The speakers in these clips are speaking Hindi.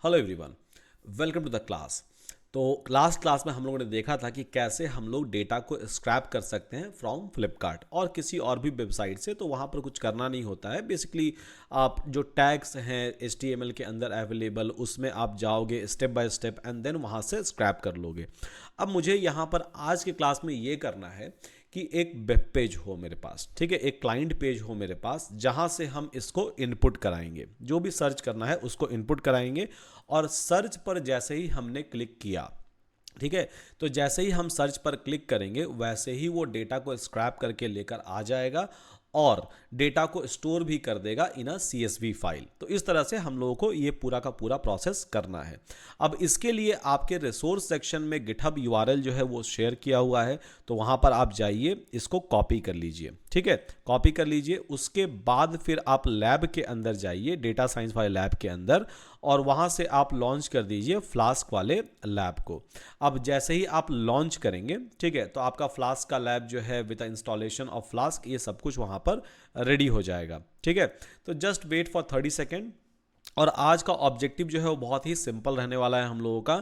Hello everyone, welcome to the class. तो लास्ट क्लास में हम लोगों ने देखा था कि कैसे हम लोग डेटा को स्क्रैप कर सकते हैं फ्रॉम फ्लिपकार्ट और किसी और भी वेबसाइट से। तो वहाँ पर कुछ करना नहीं होता है। बेसिकली आप जो टैग्स हैं HTML के अंदर अवेलेबल, उसमें आप जाओगे step by step and then वहाँ से स्क्रैप कर लोगे। अब मुझे यहाँ पर आज के क्लास में ये करना है कि एक वेब पेज हो मेरे पास, ठीक है, एक क्लाइंट पेज हो मेरे पास, जहां से हम इसको इनपुट कराएंगे। जो भी सर्च करना है उसको इनपुट कराएंगे और सर्च पर जैसे ही हमने क्लिक किया, ठीक है, तो जैसे ही हम सर्च पर क्लिक करेंगे वैसे ही वो डेटा को स्क्रैप करके लेकर आ जाएगा और डेटा को स्टोर भी कर देगा इन अ CSV फाइल। तो इस तरह से हम लोगों को ये पूरा का पूरा प्रोसेस करना है। अब इसके लिए आपके रिसोर्स सेक्शन में गिटहब URL जो है वो शेयर किया हुआ है, तो वहाँ पर आप जाइए, इसको कॉपी कर लीजिए, ठीक है, कॉपी कर लीजिए। उसके बाद फिर आप लैब के अंदर जाइए, डेटा साइंस वाले लैब के अंदर, और वहाँ से आप लॉन्च कर दीजिए फ्लास्क वाले लैब को। अब जैसे ही आप लॉन्च करेंगे, ठीक है, तो आपका फ्लास्क का लैब जो है विद इंस्टॉलेशन ऑफ फ्लास्क, ये सब कुछ वहाँ पर रेडी हो जाएगा, ठीक है। तो जस्ट वेट फॉर 30 सेकेंड। और आज का ऑब्जेक्टिव जो है वो बहुत ही सिंपल रहने वाला है हम लोगों का,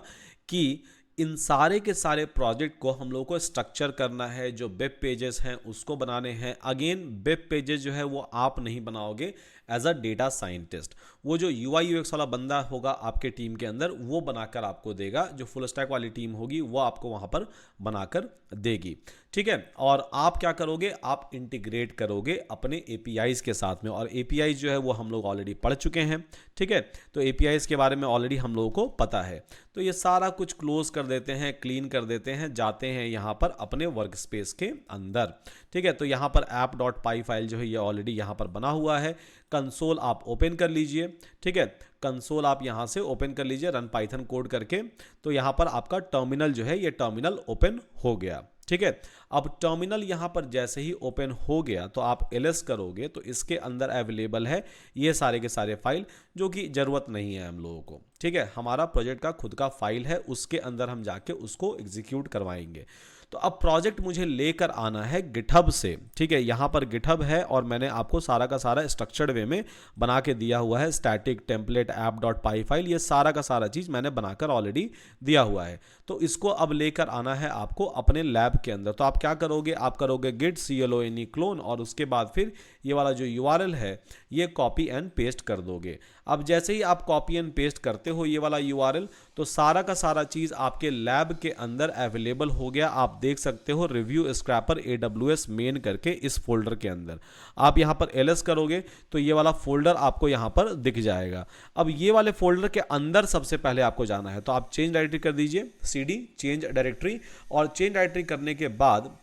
कि इन सारे के सारे प्रोजेक्ट को हम लोगों को स्ट्रक्चर करना है। जो वेब पेजेस हैं उसको बनाने हैं। अगेन वेब पेजेस जो है वो आप नहीं बनाओगे एज अ डेटा साइंटिस्ट, वो जो UI UX वाला बंदा होगा आपके टीम के अंदर वो बनाकर आपको देगा। जो फुल स्टैक वाली टीम होगी वो आपको वहाँ पर बनाकर देगी, ठीक है। और आप क्या करोगे, आप इंटीग्रेट करोगे अपने APIs के साथ में। और APIs जो है वो हम लोग ऑलरेडी पढ़ चुके हैं, ठीक है। तो APIs के बारे में ऑलरेडी हम लोगों को पता है। तो ये सारा कुछ क्लोज कर देते हैं, क्लीन कर देते हैं, जाते हैं यहाँ पर अपने वर्क स्पेस के अंदर, ठीक है। तो यहाँ पर app.py फाइल जो है ये ऑलरेडी यहाँ पर बना हुआ है। कंसोल आप ओपन कर लीजिए, ठीक है, कंसोल आप यहाँ से ओपन कर लीजिए रन पाइथन कोड करके। तो यहाँ पर आपका टर्मिनल जो है ये टर्मिनल ओपन हो गया, ठीक है। अब टर्मिनल यहाँ पर जैसे ही ओपन हो गया तो आप ls करोगे तो इसके अंदर अवेलेबल है ये सारे के सारे फाइल, जो कि ज़रूरत नहीं है हम लोगों को, ठीक है। हमारा प्रोजेक्ट का खुद का फाइल है, उसके अंदर हम जाके उसको एग्जीक्यूट करवाएंगे। तो अब प्रोजेक्ट मुझे लेकर आना है गिटहब से, ठीक है। यहाँ पर गिटहब है और मैंने आपको सारा का सारा स्ट्रक्चर्ड वे में बना के दिया हुआ है। स्टैटिक टेम्पलेट app.py फाइल, ये सारा का सारा चीज़ मैंने बनाकर ऑलरेडी दिया हुआ है। तो इसको अब लेकर आना है आपको अपने लैब के अंदर। तो आप क्या करोगे, आप करोगे git clone क्लोन और उसके बाद फिर ये वाला जो URL है ये कॉपी एंड पेस्ट कर दोगे। अब जैसे ही आप कॉपी एंड पेस्ट करते हो ये वाला URL, तो सारा का सारा चीज़ आपके लैब के अंदर अवेलेबल हो गया। आप देख सकते हो रिव्यू स्क्रैपर AWS मेन करके इस फोल्डर के अंदर। आप यहाँ पर ls करोगे तो ये वाला फोल्डर आपको यहाँ पर दिख जाएगा। अब ये वाले फोल्डर के अंदर सबसे पहले आपको जाना है, तो आप चेंज डायरेक्टरी कर दीजिए, CD चेंज डायरेक्टरी। और चेंज डायरेक्टरी करने के बाद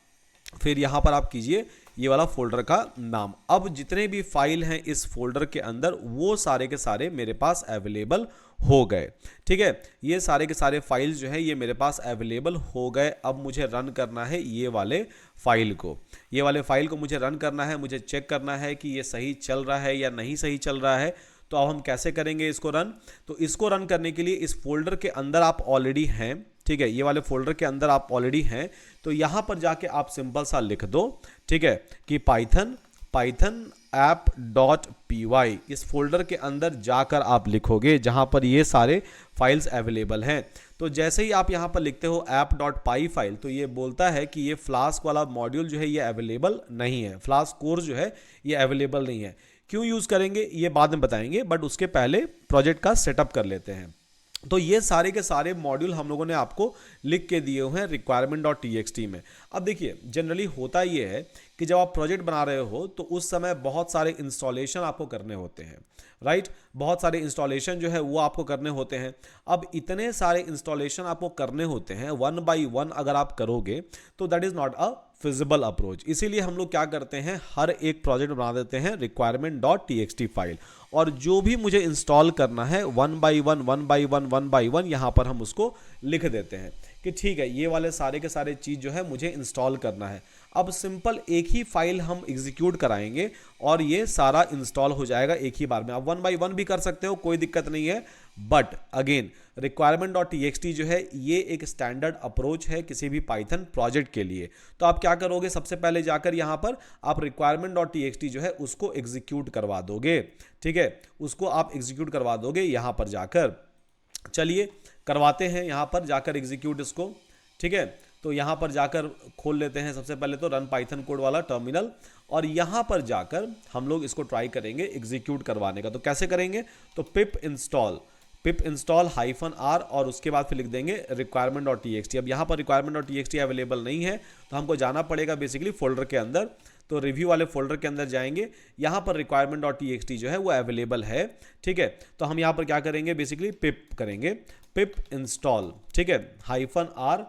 फिर यहाँ पर आप कीजिए ये वाला फोल्डर का नाम। अब जितने भी फाइल हैं इस फोल्डर के अंदर वो सारे के सारे मेरे पास अवेलेबल हो गए, ठीक है। ये सारे के सारे फाइल्स जो है ये मेरे पास अवेलेबल हो गए। अब मुझे रन करना है ये वाले फाइल को, ये वाले फाइल को मुझे रन करना है। मुझे चेक करना है कि ये सही चल रहा है या नहीं सही चल रहा है। तो अब हम कैसे करेंगे इसको रन, तो इसको रन करने के लिए इस फोल्डर के अंदर आप ऑलरेडी हैं, ठीक है, ये वाले फोल्डर के अंदर आप ऑलरेडी हैं। तो यहाँ पर जाके आप सिंपल सा लिख दो, ठीक है, कि पाइथन app.py इस फोल्डर के अंदर जाकर आप लिखोगे जहाँ पर ये सारे फाइल्स अवेलेबल हैं। तो जैसे ही आप यहाँ पर लिखते हो app.py फाइल, तो ये बोलता है कि ये फ्लास्क वाला मॉड्यूल जो है ये अवेलेबल नहीं है, फ्लास्क कोर्स जो है ये अवेलेबल नहीं है। क्यों यूज़ करेंगे ये बाद में बताएंगे, बट उसके पहले प्रोजेक्ट का सेटअप कर लेते हैं। तो ये सारे के सारे मॉड्यूल हम लोगों ने आपको लिख के दिए हुए हैं requirement.txt में। अब देखिए जनरली होता ये है कि जब आप प्रोजेक्ट बना रहे हो तो उस समय बहुत सारे इंस्टॉलेशन आपको करने होते हैं, राइट। बहुत सारे इंस्टॉलेशन जो है वो आपको करने होते हैं। अब इतने सारे इंस्टॉलेशन आपको करने होते हैं, 1 by 1 अगर आप करोगे तो that is not a feasible approach. इसीलिए हम लोग क्या करते हैं, हर एक प्रोजेक्ट बना देते हैं requirement.txt फाइल, और जो भी मुझे इंस्टॉल करना है 1 by 1 यहाँ पर हम उसको लिख देते हैं कि ठीक है ये वाले सारे के सारे चीज़ जो है मुझे इंस्टॉल करना है। अब सिंपल एक ही फाइल हम एग्जीक्यूट कराएंगे और ये सारा इंस्टॉल हो जाएगा एक ही बार में। आप 1 by 1 भी कर सकते हो, कोई दिक्कत नहीं है, बट अगेन requirement.txt जो है ये एक स्टैंडर्ड अप्रोच है किसी भी पाइथन प्रोजेक्ट के लिए। तो आप क्या करोगे, सबसे पहले जाकर यहाँ पर आप requirement.txt जो है उसको एग्जीक्यूट करवा दोगे, ठीक है, उसको आप एग्जीक्यूट करवा दोगे यहाँ पर जाकर। चलिए करवाते हैं, यहाँ पर जाकर एग्जीक्यूट इसको। ठीक है, तो यहाँ पर जाकर खोल लेते हैं सबसे पहले तो रन पाइथन कोड वाला टर्मिनल, और यहाँ पर जाकर हम लोग इसको ट्राई करेंगे एग्जीक्यूट करवाने का। तो कैसे करेंगे, तो पिप इंस्टॉल -r और उसके बाद फिर लिख देंगे requirement.txt। अब यहाँ पर requirement.txt अवेलेबल नहीं है तो हमको जाना पड़ेगा बेसिकली फोल्डर के अंदर। तो रिव्यू वाले फोल्डर के अंदर जाएंगे, यहाँ पर requirement.txt जो है वो अवेलेबल है। ठीक है, तो हम यहाँ पर क्या करेंगे, बेसिकली पिप करेंगे, पिप इंस्टॉल, ठीक है, -r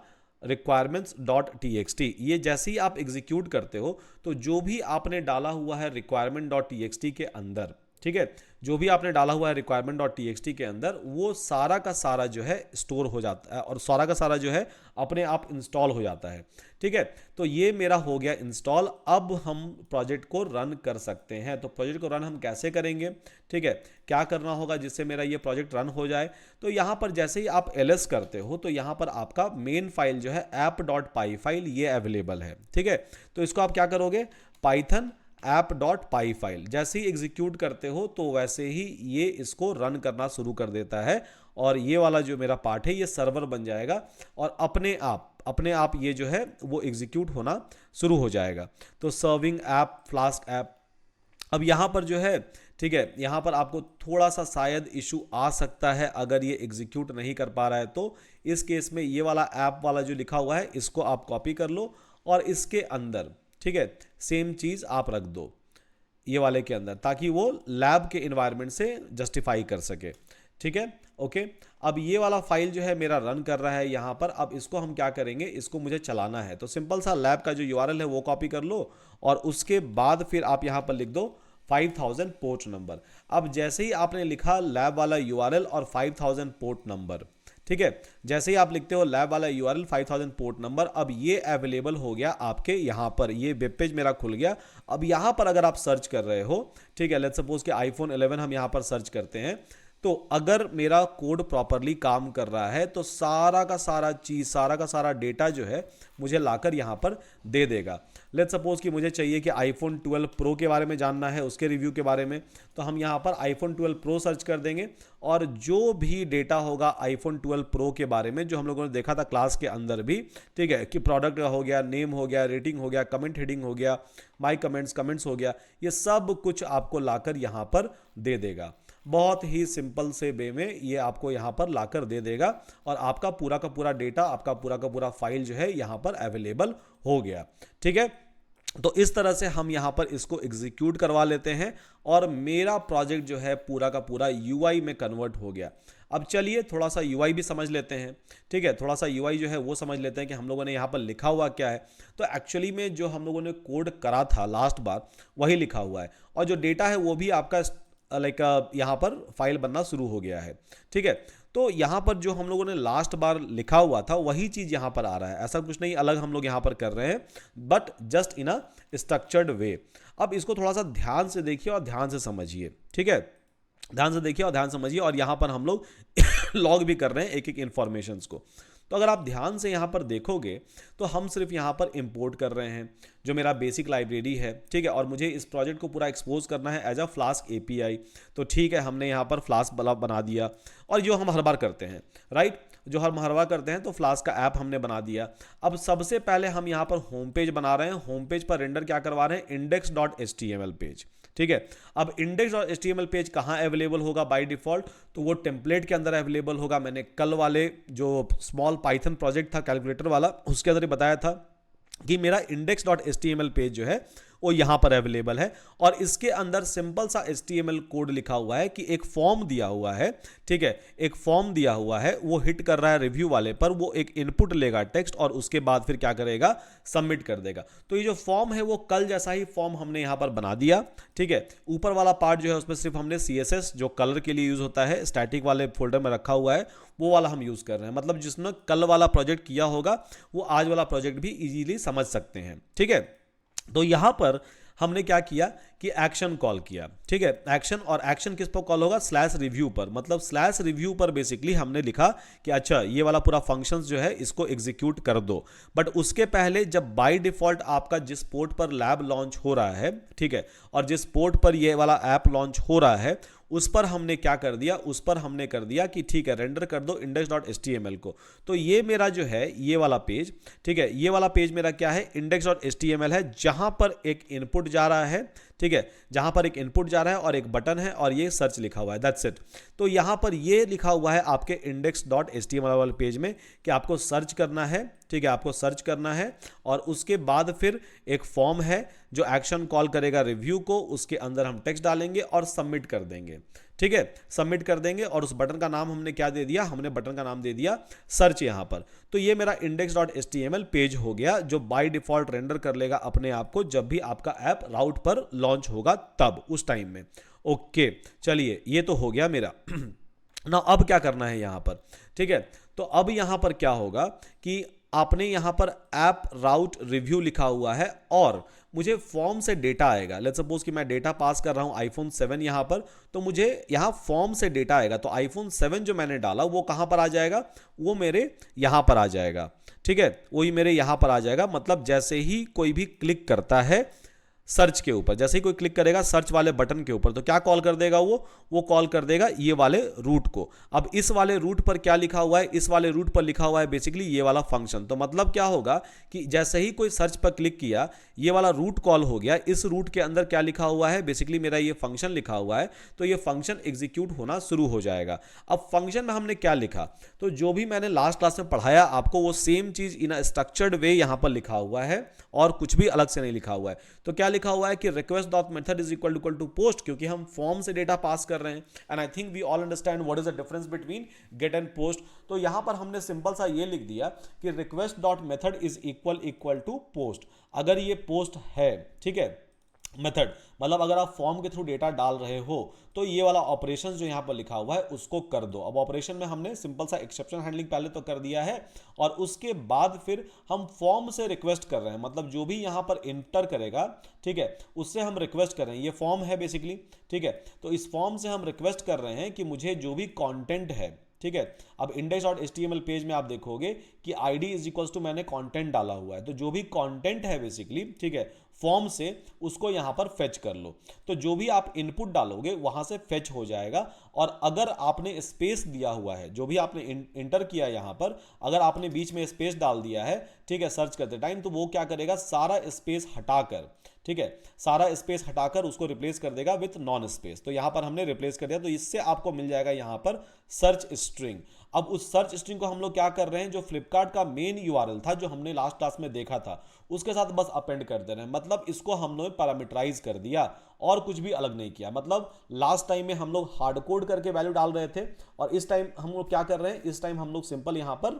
requirements.txt। ये जैसे ही आप एग्जीक्यूट करते हो तो जो भी आपने डाला हुआ है requirement.txt के अंदर, ठीक है, जो भी आपने डाला हुआ है requirement.txt के अंदर, वो सारा का सारा जो है स्टोर हो जाता है और सारा का सारा जो है अपने आप इंस्टॉल हो जाता है। ठीक है, तो ये मेरा हो गया इंस्टॉल। अब हम प्रोजेक्ट को रन कर सकते हैं। तो प्रोजेक्ट को रन हम कैसे करेंगे, ठीक है, क्या करना होगा जिससे मेरा ये प्रोजेक्ट रन हो जाए। तो यहाँ पर जैसे ही आप ls करते हो तो यहाँ पर आपका मेन फाइल जो है app.py फाइल ये अवेलेबल है। ठीक है, तो इसको आप क्या करोगे, पाइथन app.py फाइल जैसे ही एग्जीक्यूट करते हो तो वैसे ही ये इसको रन करना शुरू कर देता है, और ये वाला जो मेरा पार्ट है ये सर्वर बन जाएगा और अपने आप ये जो है वो एग्जीक्यूट होना शुरू हो जाएगा। तो सर्विंग ऐप, फ्लास्क ऐप। अब यहाँ पर जो है, ठीक है, यहाँ पर आपको थोड़ा सा शायद इशू आ सकता है अगर ये एग्जीक्यूट नहीं कर पा रहा है। तो इस केस में ये वाला ऐप वाला जो लिखा हुआ है इसको आप कॉपी कर लो और इसके अंदर, ठीक है, सेम चीज़ आप रख दो ये वाले के अंदर, ताकि वो लैब के इन्वायरमेंट से जस्टिफाई कर सके। ठीक है, ओके। अब ये वाला फाइल जो है मेरा रन कर रहा है यहाँ पर। अब इसको हम क्या करेंगे, इसको मुझे चलाना है। तो सिंपल सा लैब का जो यूआरएल है वो कॉपी कर लो और उसके बाद फिर आप यहाँ पर लिख दो 5000 पोर्ट नंबर। अब जैसे ही आपने लिखा लैब वाला यूआरएल और 5000 पोर्ट नंबर, ठीक है, जैसे ही आप लिखते हो लैब वाला यूआरएल 5000 पोर्ट नंबर, अब ये अवेलेबल हो गया आपके यहाँ पर, ये वेब पेज मेरा खुल गया। अब यहाँ पर अगर आप सर्च कर रहे हो, ठीक है, लेट्स सपोज कि iPhone 11 हम यहाँ पर सर्च करते हैं, तो अगर मेरा कोड प्रॉपरली काम कर रहा है तो सारा का सारा चीज़, सारा का सारा डेटा जो है मुझे लाकर यहाँ पर दे देगा। लेट्स सपोज कि मुझे चाहिए कि iPhone 12 Pro के बारे में जानना है, उसके रिव्यू के बारे में, तो हम यहाँ पर iPhone 12 Pro सर्च कर देंगे और जो भी डेटा होगा iPhone 12 Pro के बारे में, जो हम लोगों ने देखा था क्लास के अंदर भी, ठीक है, कि प्रोडक्ट हो गया, नेम हो गया, रेटिंग हो गया, कमेंट हेडिंग हो गया, माई कमेंट्स हो गया, ये सब कुछ आपको लाकर यहाँ पर दे देगा। बहुत ही सिंपल से वे में ये आपको यहाँ पर लाकर दे देगा और आपका पूरा का पूरा डेटा, आपका पूरा का पूरा फाइल जो है यहाँ पर अवेलेबल हो गया। ठीक है, तो इस तरह से हम यहाँ पर इसको एग्जीक्यूट करवा लेते हैं और मेरा प्रोजेक्ट जो है पूरा का पूरा यूआई में कन्वर्ट हो गया। अब चलिए थोड़ा सा यूआई भी समझ लेते हैं। ठीक है, थोड़ा सा यूआई जो है वो समझ लेते हैं कि हम लोगों ने यहाँ पर लिखा हुआ क्या है। तो एक्चुअली में जो हम लोगों ने कोड करा था लास्ट बार वही लिखा हुआ है और जो डेटा है वो भी आपका यहाँ पर फाइल बनना शुरू हो गया है। ठीक है, तो यहाँ पर जो हम लोगों ने लास्ट बार लिखा हुआ था वही चीज़ यहाँ पर आ रहा है, ऐसा कुछ नहीं अलग हम लोग यहाँ पर कर रहे हैं, but just in a structured way. अब इसको थोड़ा सा ध्यान से देखिए और ध्यान से समझिए। ठीक है, ध्यान से देखिए और ध्यान समझिए, और यहाँ पर हम लोग लॉग भी कर रहे हैं एक एक इन्फॉर्मेशंस को। तो अगर आप ध्यान से यहाँ पर देखोगे तो हम सिर्फ यहाँ पर इंपोर्ट कर रहे हैं जो मेरा बेसिक लाइब्रेरी है। ठीक है, और मुझे इस प्रोजेक्ट को पूरा एक्सपोज करना है एज अ फ्लास्क एपीआई। तो ठीक है, हमने यहाँ पर फ्लास्क बना दिया, और जो हम हर बार करते हैं, राइट, जो हम हर बार करते हैं, तो फ्लास्क का ऐप हमने बना दिया। अब सबसे पहले हम यहाँ पर होम पेज बना रहे हैं। होम पेज पर रेंडर क्या करवा रहे हैं, index.html पेज। ठीक है, अब index.html पेज कहाँ अवेलेबल होगा बाय डिफॉल्ट, तो वो टेम्पलेट के अंदर अवेलेबल होगा। मैंने कल वाले जो स्मॉल पाइथन प्रोजेक्ट था कैलकुलेटर वाला, उसके अंदर बताया था कि मेरा index.html पेज जो है वो यहाँ पर अवेलेबल है, और इसके अंदर सिंपल सा HTML कोड लिखा हुआ है कि एक फॉर्म दिया हुआ है। ठीक है, एक फॉर्म दिया हुआ है, वो हिट कर रहा है रिव्यू वाले पर, वो एक इनपुट लेगा टेक्स्ट और उसके बाद फिर क्या करेगा, सबमिट कर देगा। तो ये जो फॉर्म है वो कल जैसा ही फॉर्म हमने यहाँ पर बना दिया। ठीक है, ऊपर वाला पार्ट जो है उसमें सिर्फ हमने CSS जो कलर के लिए यूज होता है स्टैटिक वाले फोल्डर में रखा हुआ है, वो वाला हम यूज कर रहे हैं। मतलब जिसने कल वाला प्रोजेक्ट किया होगा वो आज वाला प्रोजेक्ट भी इजीली समझ सकते हैं। ठीक है, तो यहाँ पर हमने क्या किया कि एक्शन कॉल किया, ठीक है, एक्शन, और एक्शन किस पर कॉल होगा, स्लैश रिव्यू पर, मतलब स्लैश रिव्यू पर बेसिकली हमने लिखा कि अच्छा ये वाला पूरा फंक्शंस जो है इसको एग्जीक्यूट कर दो। बट उसके पहले जब बाय डिफॉल्ट आपका जिस पोर्ट पर लैब लॉन्च हो रहा है, ठीक है, और जिस पोर्ट पर ये वाला ऐप लॉन्च हो रहा है, उस पर हमने क्या कर दिया, उस पर हमने कर दिया कि ठीक है रेंडर कर दो index.html को। तो ये मेरा जो है ये वाला पेज, ठीक है, ये वाला पेज मेरा क्या है, index.html है, जहां पर एक इनपुट जा रहा है, ठीक है, जहां पर एक इनपुट जा रहा है और एक बटन है और ये सर्च लिखा हुआ है, दैट्स इट। तो यहां पर ये लिखा हुआ है आपके index.html वाले पेज में कि आपको सर्च करना है, ठीक है, आपको सर्च करना है, और उसके बाद फिर एक फॉर्म है जो एक्शन कॉल करेगा रिव्यू को, उसके अंदर हम टेक्स्ट डालेंगे और सबमिट कर देंगे, ठीक है, सबमिट कर देंगे। और उस बटन का नाम हमने क्या दे दिया, हमने बटन का नाम दे दिया सर्च यहां पर। तो ये मेरा index.html पेज हो गया जो बाय डिफॉल्ट रेंडर कर लेगा अपने आप को जब भी आपका ऐप राउट पर लॉन्च होगा, तब उस टाइम में। ओके, चलिए ये तो हो गया मेरा ना। अब क्या करना है यहां पर, ठीक है, तो अब यहां पर क्या होगा कि आपने यहां पर ऐप राउट रिव्यू लिखा हुआ है और मुझे फॉर्म से डेटा आएगा। लेट्स सपोज कि मैं डेटा पास कर रहा हूं iPhone 7 यहां पर, तो मुझे यहां फॉर्म से डेटा आएगा। तो iPhone 7 जो मैंने डाला वो कहां पर आ जाएगा, वो मेरे यहां पर आ जाएगा, ठीक है, वही मेरे यहां पर आ जाएगा। मतलब जैसे ही कोई भी क्लिक करता है सर्च के ऊपर, जैसे ही कोई क्लिक करेगा सर्च वाले बटन के ऊपर, तो क्या कॉल कर देगा, वो कॉल कर देगा ये वाले रूट को। अब इस वाले रूट पर क्या लिखा हुआ है, इस वाले रूट पर लिखा हुआ है बेसिकली ये वाला फंक्शन। तो मतलब क्या होगा कि जैसे ही कोई सर्च पर क्लिक किया ये वाला रूट कॉल हो गया, इस रूट के अंदर क्या लिखा हुआ है, बेसिकली मेरा ये फंक्शन लिखा हुआ है, तो ये फंक्शन एग्जीक्यूट होना शुरू हो जाएगा। अब फंक्शन में हमने क्या लिखा, तो जो भी मैंने लास्ट क्लास में पढ़ाया आपको वो सेम चीज इन अ स्ट्रक्चर्ड वे यहां पर लिखा हुआ है और कुछ भी अलग से नहीं लिखा हुआ है। तो क्या लिखा हुआ है कि request dot method is equal to post, क्योंकि हम फॉर्म से डेटा पास कर रहे हैं। And I think we all understand what is the difference between get and post. तो यहां पर हमने सिंपल सा ये लिख दिया कि request dot method is equal to post. अगर ये पोस्ट है, ठीक है, मेथड मतलब अगर आप फॉर्म के थ्रू डेटा डाल रहे हो तो ये वाला ऑपरेशन जो यहां पर लिखा हुआ है उसको कर दो। अब ऑपरेशन में हमने सिंपल सा एक्सेप्शन हैंडलिंग पहले तो कर दिया है और उसके बाद फिर हम फॉर्म से रिक्वेस्ट कर रहे हैं, मतलब जो भी यहां पर इंटर करेगा, ठीक है, उससे हम रिक्वेस्ट कर रहे हैं। ये फॉर्म है बेसिकली, ठीक है, तो इस फॉर्म से हम रिक्वेस्ट कर रहे हैं कि मुझे जो भी कंटेंट है, ठीक है, अब index.html पेज में आप देखोगे कि id इज इक्वल्स टू मैंने कंटेंट डाला हुआ है, तो जो भी कंटेंट है बेसिकली, ठीक है, फॉर्म से उसको यहां पर फेच कर लो। तो जो भी आप इनपुट डालोगे वहां से फेच हो जाएगा। और अगर आपने स्पेस दिया हुआ है, जो भी आपने इंटर किया यहां पर, अगर आपने बीच में स्पेस डाल दिया है, ठीक है, सर्च करते टाइम, तो वो क्या करेगा, सारा स्पेस हटाकर, ठीक है, सारा स्पेस हटाकर उसको रिप्लेस कर देगा विथ नॉन स्पेस। तो यहां पर हमने रिप्लेस कर दिया, तो इससे आपको मिल जाएगा यहां पर सर्च स्ट्रिंग। अब उस सर्च स्ट्रिंग को हम लोग क्या कर रहे हैं, जो फ्लिपकार्ट का मेन यूआरएल था जो हमने लास्ट क्लास में देखा था उसके साथ बस अपेंड कर दे रहे हैं। मतलब इसको हम लोग पैरामीटराइज कर दिया और कुछ भी अलग नहीं किया। मतलब लास्ट टाइम में हम लोग हार्ड कोड करके वैल्यू डाल रहे थे और इस टाइम हम लोग क्या कर रहे हैं, इस टाइम हम लोग सिंपल यहां पर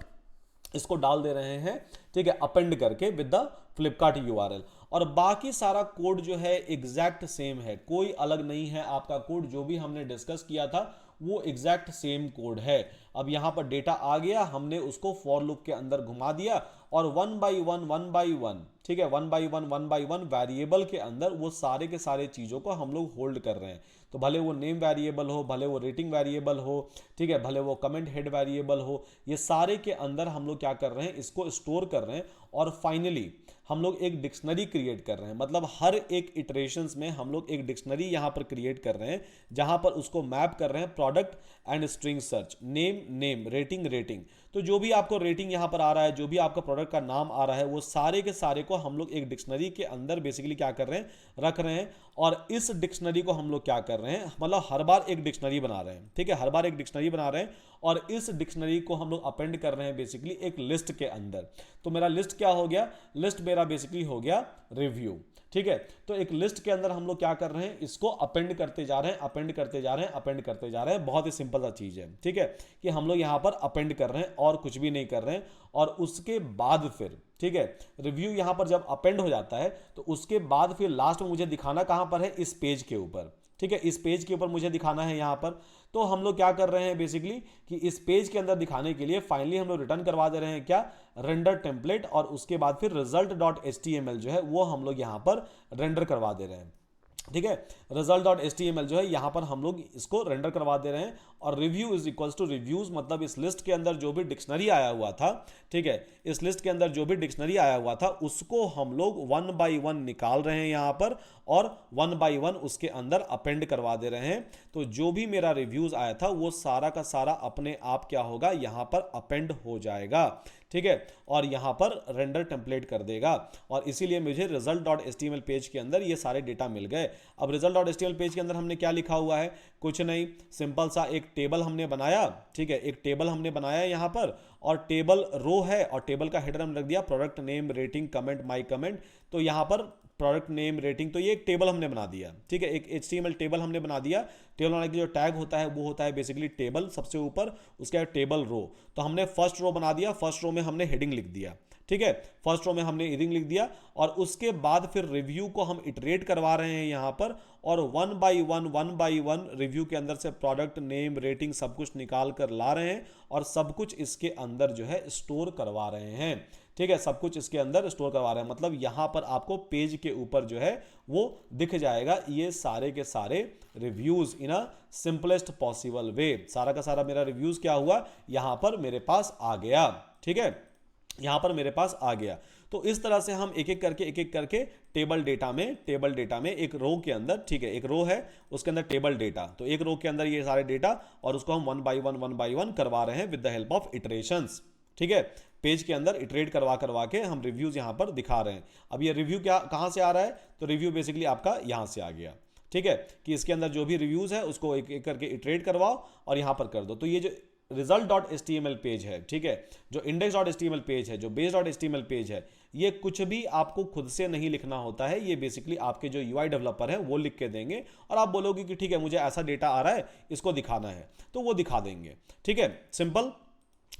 इसको डाल दे रहे हैं, ठीक है, अपेंड करके विद द फ्लिपकार्ट यूआरएल। और बाकी सारा कोड जो है एग्जैक्ट सेम है, कोई अलग नहीं है। आपका कोड जो भी हमने डिस्कस किया था वो एग्जैक्ट सेम कोड है। अब यहां पर डेटा आ गया, हमने उसको फॉर लूप के अंदर घुमा दिया और वन बाई वन, ठीक है, वन बाई वन वेरिएबल के अंदर वो सारे के सारे चीजों को हम लोग होल्ड कर रहे हैं। तो भले वो नेम वेरिएबल हो, भले वो रेटिंग वेरिएबल हो, ठीक है, भले वो कमेंट हेड वेरिएबल हो, ये सारे के अंदर हम लोग क्या कर रहे हैं, इसको स्टोर कर रहे हैं। और फाइनली हम लोग एक डिक्शनरी क्रिएट कर रहे हैं। मतलब हर एक इटरेशंस में हम लोग एक डिक्शनरी यहां पर क्रिएट कर रहे हैं जहां पर उसको मैप कर रहे हैं product and string search, name, rating. तो जो भी आपको रेटिंग यहां पर आ रहा है, जो भी आपका प्रोडक्ट का नाम आ रहा है, वो सारे के सारे को हम लोग एक डिक्शनरी के अंदर बेसिकली क्या कर रहे हैं, रख रहे हैं। और इस डिक्शनरी को हम लोग क्या कर रहे हैं, मतलब हर बार एक डिक्शनरी बना रहे हैं, ठीक है, हर बार एक डिक्शनरी बना रहे हैं और इस डिक्शनरी को हम लोग अपेंड कर रहे हैं बेसिकली एक लिस्ट के अंदर। तो मेरा लिस्ट क्या हो गया, लिस्ट मेरा बेसिकली हो गया रिव्यू, ठीक है। तो एक लिस्ट के अंदर हम लोग क्या कर रहे हैं, इसको अपेंड करते जा रहे हैं, अपेंड करते जा रहे हैं। बहुत ही सिंपल सा चीज है, ठीक है, कि हम लोग यहां पर अपेंड कर रहे हैं और कुछ भी नहीं कर रहे हैं। और उसके बाद फिर, ठीक है, रिव्यू यहां पर जब अपेंड हो जाता है तो उसके बाद फिर लास्ट में मुझे दिखाना कहां पर है, इस पेज के ऊपर, ठीक है, इस पेज के ऊपर मुझे दिखाना है यहां पर। तो हम लोग क्या कर रहे हैं बेसिकली कि इस पेज के अंदर दिखाने के लिए फाइनली हम लोग रिटर्न करवा दे रहे हैं क्या, रेंडर टेम्पलेट। और उसके बाद फिर result.html जो है वो हम लोग यहां पर रेंडर करवा दे रहे हैं। ठीक है। result.html जो है यहाँ पर हम लोग इसको रेंडर करवा दे रहे हैं, और review is equals to reviews, मतलब इस लिस्ट के अंदर जो भी डिक्शनरी आया हुआ था, ठीक है, इस लिस्ट के अंदर जो भी डिक्शनरी आया हुआ था उसको हम लोग वन बाई वन निकाल रहे हैं यहाँ पर, और वन बाई वन उसके अंदर अपेंड करवा दे रहे हैं। तो जो भी मेरा रिव्यूज आया था वो सारा का सारा अपने आप क्या होगा, यहाँ पर अपेंड हो जाएगा, ठीक है, और यहाँ पर रेंडर टेम्पलेट कर देगा। और इसीलिए मुझे result.html पेज के अंदर ये सारे डेटा मिल गए। अब result.html पेज के अंदर हमने क्या लिखा हुआ है, कुछ नहीं, सिंपल सा एक टेबल हमने बनाया, ठीक है, एक टेबल हमने बनाया यहाँ पर, और टेबल रो है, और टेबल का हेडर हमने रख दिया प्रोडक्ट नेम रेटिंग कमेंट माई कमेंट। तो यहाँ पर प्रोडक्ट नेम रेटिंग, तो ये एक टेबल हमने बना दिया, ठीक है, एक HTML टेबल हमने बना दिया। टेबल बनाने के जो टैग होता है वो होता है बेसिकली टेबल, सबसे ऊपर उसका टेबल रो। तो हमने फर्स्ट रो बना दिया, फर्स्ट रो में हमने हेडिंग लिख दिया, ठीक है, फर्स्ट रो में हमने हेडिंग लिख दिया, और उसके बाद फिर रिव्यू को हम इटरेट करवा रहे हैं यहाँ पर, और वन बाई वन रिव्यू के अंदर से प्रोडक्ट नेम रेटिंग सब कुछ निकाल कर ला रहे हैं, और सब कुछ इसके अंदर जो है स्टोर करवा रहे हैं, ठीक है, सब कुछ इसके अंदर स्टोर करवा रहे हैं। मतलब यहां पर आपको पेज के ऊपर जो है वो दिख जाएगा ये सारे के सारे रिव्यूज इन अ सिंपलेस्ट पॉसिबल वे। सारा का सारा मेरा रिव्यूज क्या हुआ, यहां पर मेरे पास आ गया, ठीक है, यहां पर मेरे पास आ गया। तो इस तरह से हम एक एक करके टेबल डेटा में एक रो के अंदर, ठीक है, एक रो है उसके अंदर टेबल डेटा, तो एक रो के अंदर ये सारे डेटा, और उसको हम वन बाई वन करवा रहे हैं with the help of iterations, ठीक है, पेज के अंदर इटरेट करवा के हम रिव्यूज यहां पर दिखा रहे हैं। अब ये रिव्यू क्या कहां से आ रहा है, तो रिव्यू बेसिकली आपका यहां से आ गया, ठीक है, कि इसके अंदर जो भी रिव्यूज है उसको एक एक करके इटरेट करवाओ और यहां पर कर दो। तो ये जो result.html पेज है, ठीक है, जो index.html पेज है, जो base.html पेज है, ये कुछ भी आपको खुद से नहीं लिखना होता है, ये बेसिकली आपके जो UI डेवलपर हैं वो लिख के देंगे, और आप बोलोगे कि ठीक है मुझे ऐसा डेटा आ रहा है इसको दिखाना है, तो वो दिखा देंगे, ठीक है, सिंपल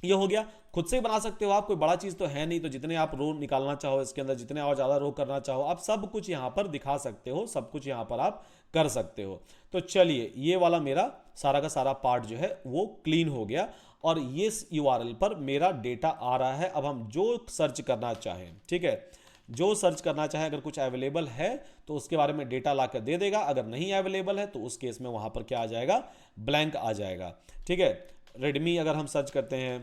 ये हो गया। खुद से ही बना सकते हो आप, कोई बड़ा चीज तो है नहीं, तो जितने आप रो निकालना चाहो इसके अंदर, जितने और ज्यादा रो करना चाहो आप सब कुछ यहां पर दिखा सकते हो, सब कुछ यहां पर आप कर सकते हो। तो चलिए ये वाला मेरा सारा का सारा पार्ट जो है वो क्लीन हो गया, और ये URL पर मेरा डेटा आ रहा है। अब हम जो सर्च करना चाहें, ठीक है, जो सर्च करना चाहे, अगर कुछ अवेलेबल है तो उसके बारे में डेटा ला कर दे देगा, अगर नहीं अवेलेबल है तो उस केस में वहां पर क्या आ जाएगा, ब्लैंक आ जाएगा, ठीक है। रेडमी अगर हम सर्च करते हैं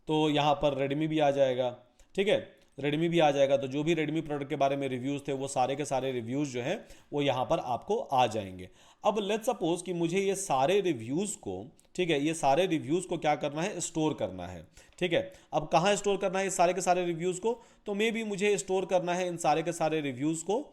तो यहाँ पर रेडमी भी आ जाएगा, ठीक है, रेडमी भी आ जाएगा। तो जो भी रेडमी प्रोडक्ट के बारे में रिव्यूज़ थे वो सारे के सारे रिव्यूज़ जो हैं वो यहाँ पर आपको आ जाएंगे। अब लेट्स सपोज कि मुझे ये सारे रिव्यूज़ को, ठीक है, ये सारे रिव्यूज़ को क्या करना है, स्टोर करना है, ठीक है। अब कहाँ स्टोर करना है इस सारे के सारे रिव्यूज़ को, तो मे बी मुझे स्टोर करना है इन सारे के सारे रिव्यूज़ को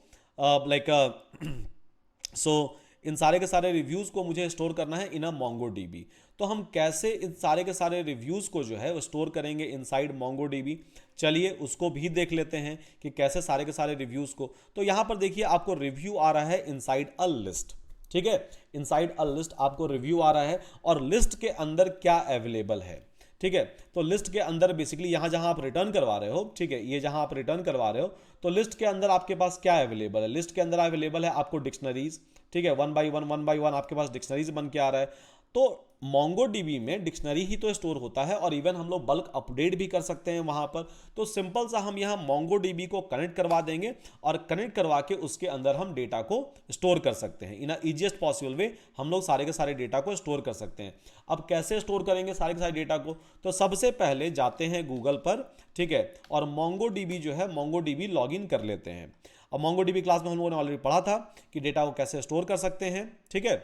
इन सारे के सारे रिव्यूज़ को मुझे स्टोर करना है इन अ MongoDB। तो हम कैसे इन सारे के सारे रिव्यूज़ को जो है वो स्टोर करेंगे इनसाइड MongoDB, चलिए उसको भी देख लेते हैं कि कैसे सारे के सारे रिव्यूज़ को। तो यहाँ पर देखिए आपको रिव्यू आ रहा है इनसाइड अ लिस्ट, ठीक है, इनसाइड अ लिस्ट आपको रिव्यू आ रहा है, और लिस्ट के अंदर क्या अवेलेबल है, ठीक है। तो लिस्ट के अंदर बेसिकली यहाँ जहाँ आप रिटर्न करवा रहे हो, ठीक है, ये जहाँ आप रिटर्न करवा रहे हो, तो लिस्ट के अंदर आपके पास क्या अवेलेबल है, लिस्ट के अंदर अवेलेबल है आपको डिक्शनरीज, ठीक है, वन बाई वन आपके पास डिक्शनरीज बन के आ रहा है। तो MongoDB में डिक्शनरी ही तो स्टोर होता है, और इवन हम लोग बल्क अपडेट भी कर सकते हैं वहां पर। तो सिंपल सा हम यहाँ MongoDB को कनेक्ट करवा देंगे, और कनेक्ट करवा के उसके अंदर हम डेटा को स्टोर कर सकते हैं इन अ ईजिएस्ट पॉसिबल वे। हम लोग सारे के सारे डेटा को स्टोर कर सकते हैं। अब कैसे स्टोर करेंगे सारे के सारे डेटा को, तो सबसे पहले जाते हैं गूगल पर, ठीक है, और MongoDB जो है MongoDB लॉगिन कर लेते हैं। अब MongoDB क्लास में हम लोगों ने ऑलरेडी पढ़ा था कि डेटा को कैसे स्टोर कर सकते हैं, ठीक है।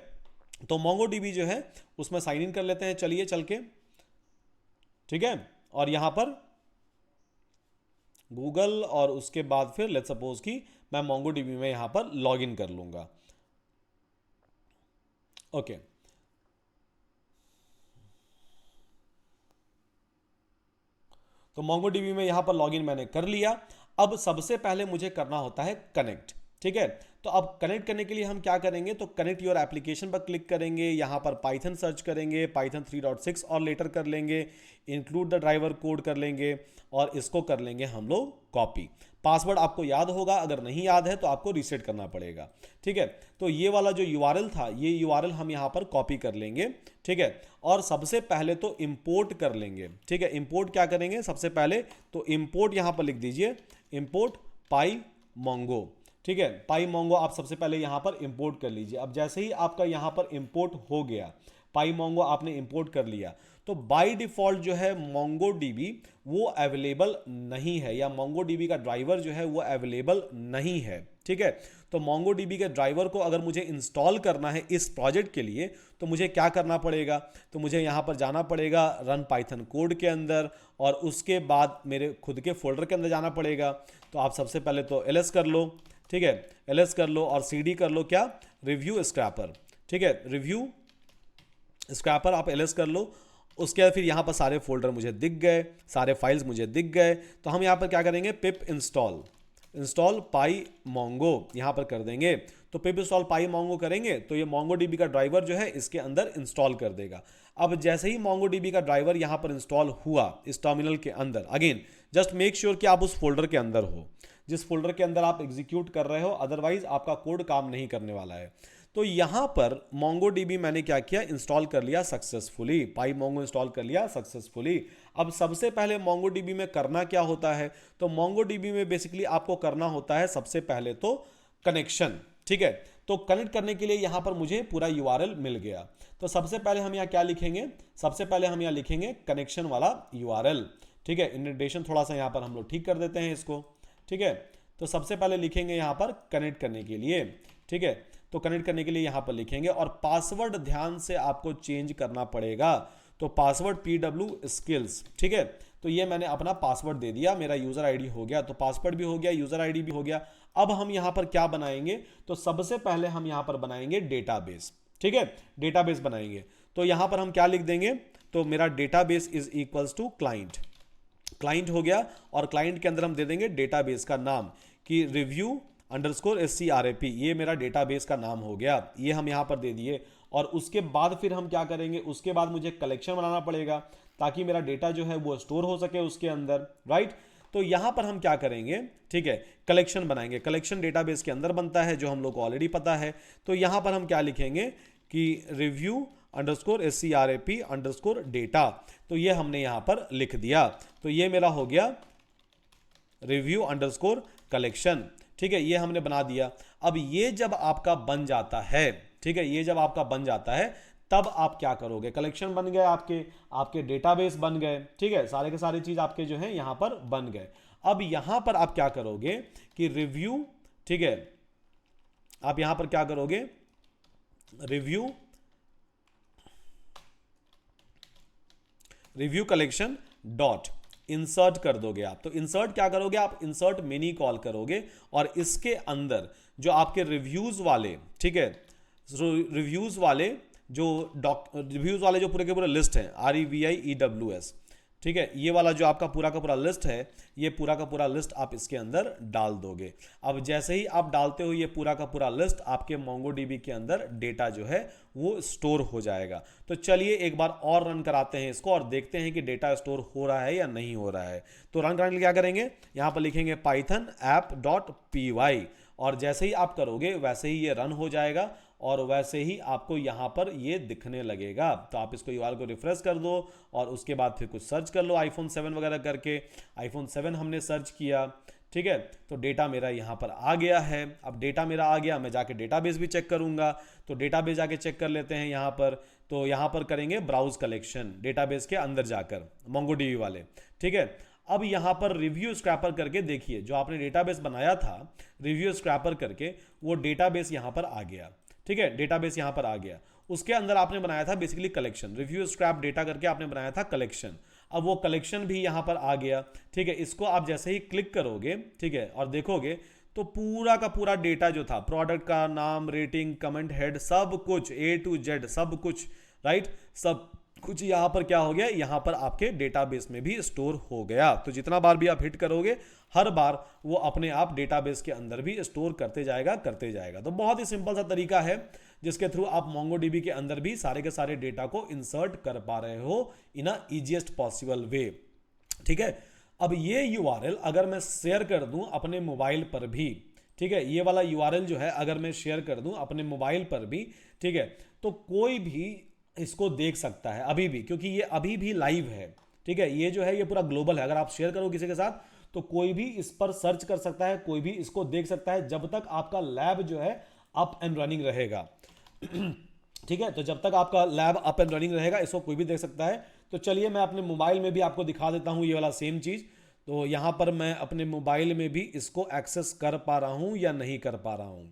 तो MongoDB जो है उसमें साइन इन कर लेते हैं, चलिए चल के, ठीक है, और यहां पर गूगल, और उसके बाद फिर लेट्स सपोज कि मैं MongoDB में यहां पर लॉग इन कर लूंगा, ओके। तो MongoDB में यहां पर लॉगिन मैंने कर लिया। अब सबसे पहले मुझे करना होता है कनेक्ट, ठीक है। तो अब कनेक्ट करने के लिए हम क्या करेंगे, तो कनेक्ट योर एप्लीकेशन पर क्लिक करेंगे, यहां पर पाइथन सर्च करेंगे, पाइथन 3.6 और लेटर कर लेंगे, इंक्लूड द ड्राइवर कोड कर लेंगे, और इसको कर लेंगे हम लोग कॉपी। पासवर्ड आपको याद होगा, अगर नहीं याद है तो आपको रीसेट करना पड़ेगा, ठीक है। तो ये वाला जो URL था, ये URL हम यहां पर कॉपी कर लेंगे, ठीक है, और सबसे पहले तो इंपोर्ट कर लेंगे, ठीक है। इंपोर्ट क्या करेंगे सबसे पहले, तो इंपोर्ट यहां पर लिख दीजिए, इंपोर्ट PyMongo, ठीक है। पाई मोंगो आप सबसे पहले यहाँ पर इंपोर्ट कर लीजिए। अब जैसे ही आपका यहाँ पर इंपोर्ट हो गया, पाई मोंगो आपने इंपोर्ट कर लिया, तो बाय डिफॉल्ट जो है मोंगो डीबी वो अवेलेबल नहीं है, या मोंगो डीबी का ड्राइवर जो है वो अवेलेबल नहीं है। ठीक है, तो मोंगो डीबी के ड्राइवर को अगर मुझे इंस्टॉल करना है इस प्रोजेक्ट के लिए, तो मुझे क्या करना पड़ेगा, तो मुझे यहाँ पर जाना पड़ेगा रन पाइथन कोड के अंदर, और उसके बाद मेरे खुद के फोल्डर के अंदर जाना पड़ेगा। तो आप सबसे पहले तो ls कर लो, ठीक है, ls कर लो और cd कर लो क्या, रिव्यू स्क्रैपर। ठीक है, रिव्यू स्क्रैपर आप ls कर लो। उसके बाद फिर यहाँ पर सारे फोल्डर मुझे दिख गए, सारे फाइल्स मुझे दिख गए। तो हम यहाँ पर क्या करेंगे, पिप इंस्टॉल पाई मोंगो यहाँ पर कर देंगे। तो पिप इंस्टॉल पाई मोंगो करेंगे तो ये मोंगो डीबी का ड्राइवर जो है इसके अंदर इंस्टॉल कर देगा। अब जैसे ही मोंगो डीबी का ड्राइवर यहाँ पर इंस्टॉल हुआ इस टर्मिनल के अंदर, अगेन जस्ट मेक श्योर कि आप उस फोल्डर के अंदर हो जिस फोल्डर के अंदर आप एग्जीक्यूट कर रहे हो, अदरवाइज आपका कोड काम नहीं करने वाला है। तो यहाँ पर MongoDB मैंने क्या किया, इंस्टॉल कर लिया सक्सेसफुली, पाई मोंगो इंस्टॉल कर लिया सक्सेसफुली। अब सबसे पहले MongoDB में करना क्या होता है, तो MongoDB में बेसिकली आपको करना होता है सबसे पहले तो कनेक्शन। ठीक है, तो कनेक्ट करने के लिए यहाँ पर मुझे पूरा URL मिल गया। तो सबसे पहले हम यहाँ क्या लिखेंगे, सबसे पहले हम यहाँ लिखेंगे कनेक्शन वाला URL। ठीक है, इंडेंटेशन थोड़ा सा यहाँ पर हम लोग ठीक कर देते हैं इसको। ठीक है, तो सबसे पहले लिखेंगे यहाँ पर कनेक्ट करने के लिए। ठीक है, तो कनेक्ट करने के लिए यहाँ पर लिखेंगे, और पासवर्ड ध्यान से आपको चेंज करना पड़ेगा। तो पासवर्ड pw skills। ठीक है, तो ये मैंने अपना पासवर्ड दे दिया, मेरा यूजर आईडी हो गया, तो पासवर्ड भी हो गया, यूजर आईडी भी हो गया। अब हम यहाँ पर क्या बनाएंगे, तो सबसे पहले हम यहाँ पर बनाएंगे डेटाबेस। ठीक है, डेटाबेस बनाएंगे। तो यहाँ पर हम क्या लिख देंगे, तो मेरा database is equals to client हो गया, और क्लाइंट के अंदर हम दे देंगे डेटाबेस का नाम कि review_scrap, ये मेरा डेटाबेस का नाम हो गया, ये हम यहाँ पर दे दिए। और उसके बाद फिर हम क्या करेंगे, उसके बाद मुझे कलेक्शन बनाना पड़ेगा ताकि मेरा डेटा जो है वो स्टोर हो सके उसके अंदर, राइट। तो यहाँ पर हम क्या करेंगे, ठीक है, कलेक्शन बनाएंगे। कलेक्शन डेटाबेस के अंदर बनता है, जो हम लोग को ऑलरेडी पता है। तो यहाँ पर हम क्या लिखेंगे कि review_scrap_data, तो ये हमने यहाँ पर लिख दिया। तो ये मेरा हो गया review_collection। ठीक है, ये हमने बना दिया। अब ये जब आपका बन जाता है, ठीक है, ये जब आपका बन जाता है तब आप क्या करोगे, कलेक्शन बन गए आपके डेटाबेस बन गए। ठीक है, सारे के सारे चीज आपके जो है यहां पर बन गए। अब यहां पर आप क्या करोगे कि रिव्यू, ठीक है, आप यहां पर क्या करोगे, रिव्यू कलेक्शन डॉट इंसर्ट कर दोगे आप। तो इंसर्ट क्या करोगे आप, इंसर्ट मिनी कॉल करोगे, और इसके अंदर जो आपके रिव्यूज वाले, ठीक है, रिव्यूज वाले जो पूरे के पूरे लिस्ट है, REVIEWS, ठीक है, ये वाला जो आपका पूरा का पूरा लिस्ट है, ये पूरा का पूरा लिस्ट आप इसके अंदर डाल दोगे। अब जैसे ही आप डालते हो ये पूरा का पूरा लिस्ट, आपके MongoDB के अंदर डेटा जो है वो स्टोर हो जाएगा। तो चलिए एक बार और रन कराते हैं इसको और देखते हैं कि डेटा स्टोर हो रहा है या नहीं हो रहा है। तो रन कराने के लिए क्या करेंगे, यहाँ पर लिखेंगे python app.py, और जैसे ही आप करोगे वैसे ही ये रन हो जाएगा, और वैसे ही आपको यहाँ पर ये दिखने लगेगा। तो आप इसको URL को रिफ्रेश कर दो, और उसके बाद फिर कुछ सर्च कर लो iPhone 7 वगैरह करके। iPhone 7 हमने सर्च किया, ठीक है, तो डेटा मेरा यहाँ पर आ गया है। अब डेटा मेरा आ गया, मैं जाके डेटाबेस भी चेक करूँगा। तो डेटाबेस जाके चेक कर लेते हैं यहाँ पर। तो यहाँ पर करेंगे ब्राउज कलेक्शन, डेटाबेस के अंदर जाकर MongoDB वाले। ठीक है, अब यहाँ पर रिव्यू स्क्रैपर करके देखिए, जो आपने डेटाबेस बनाया था रिव्यू स्क्रैपर करके, वो डेटाबेस यहाँ पर आ गया। ठीक है, डेटाबेस यहाँ पर आ गया। उसके अंदर आपने बनाया था basically collection, review scrap data करके आपने बनाया था कलेक्शन। अब वो कलेक्शन भी यहाँ पर आ गया। ठीक है, इसको आप जैसे ही क्लिक करोगे, ठीक है, और देखोगे तो पूरा का पूरा डेटा जो था, प्रोडक्ट का नाम, रेटिंग, कमेंट हेड, सब कुछ A to Z सब कुछ, राइट, सब कुछ यहाँ पर क्या हो गया, यहाँ पर आपके डेटाबेस में भी स्टोर हो गया। तो जितना बार भी आप हिट करोगे, हर बार वो अपने आप डेटाबेस के अंदर भी स्टोर करते जाएगा। तो बहुत ही सिंपल सा तरीका है जिसके थ्रू आप MongoDB के अंदर भी सारे के सारे डेटा को इंसर्ट कर पा रहे हो इन अ ईजीएस्ट पॉसिबल वे। ठीक है, अब ये URL अगर मैं शेयर कर दूं अपने मोबाइल पर भी, ठीक है, ये वाला URL जो है अगर मैं शेयर कर दूं अपने मोबाइल पर भी, ठीक है, तो कोई भी इसको देख सकता है अभी भी, क्योंकि ये अभी भी लाइव है। ठीक है, ये जो है ये पूरा ग्लोबल है। अगर आप शेयर करो किसी के साथ तो कोई भी इस पर सर्च कर सकता है, कोई भी इसको देख सकता है जब तक आपका लैब जो है अप एंड रनिंग रहेगा। ठीक है, तो जब तक आपका लैब अप एंड रनिंग रहेगा इसको कोई भी देख सकता है। तो चलिए मैं अपने मोबाइल में भी आपको दिखा देता हूं ये वाला सेम चीज। तो यहां पर मैं अपने मोबाइल में भी इसको एक्सेस कर पा रहा हूं या नहीं कर पा रहा हूं।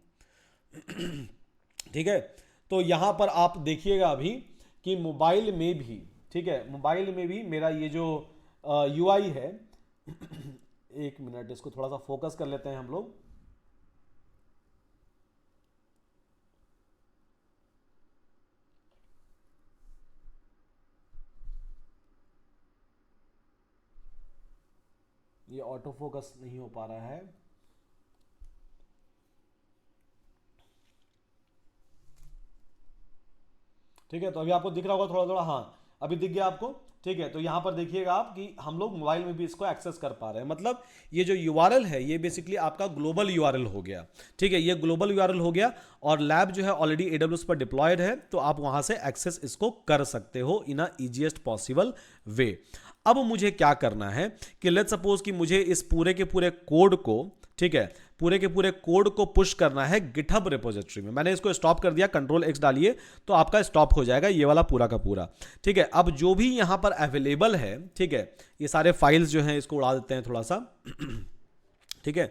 ठीक है, तो यहां पर आप देखिएगा अभी कि मोबाइल में भी, ठीक है, मोबाइल में भी मेरा ये जो यूआई है, एक मिनट इसको थोड़ा सा फोकस कर लेते हैं हम लोग। ये ऑटो फोकस नहीं हो पा रहा है। ठीक है, तो अभी आपको दिख रहा होगा थोड़ा थोड़ा, हाँ अभी दिख गया आपको। ठीक है, तो यहां पर देखिएगा आप कि हम लोग मोबाइल में भी इसको एक्सेस कर पा रहे हैं। मतलब ये जो यूआरएल है ये बेसिकली आपका ग्लोबल यूआरएल हो गया। ठीक है, ये ग्लोबल यूआरएल हो गया और लैब जो है ऑलरेडी एडब्ल्यूएस पर डिप्लॉयड है, तो आप वहां से एक्सेस इसको कर सकते हो इन अ इजीएस्ट पॉसिबल वे। अब मुझे क्या करना है कि लेट्स सपोज कि मुझे इस पूरे के पूरे कोड को, ठीक है, पूरे के पूरे कोड को पुश करना है गिटहब रिपोजिटरी में। मैंने इसको स्टॉप कर दिया, कंट्रोल एक्स डालिए तो आपका स्टॉप हो जाएगा ये वाला पूरा का पूरा। ठीक है, अब जो भी यहां पर अवेलेबल है, ठीक है, ये सारे फाइल्स जो हैं इसको उड़ा देते हैं थोड़ा सा। ठीक है,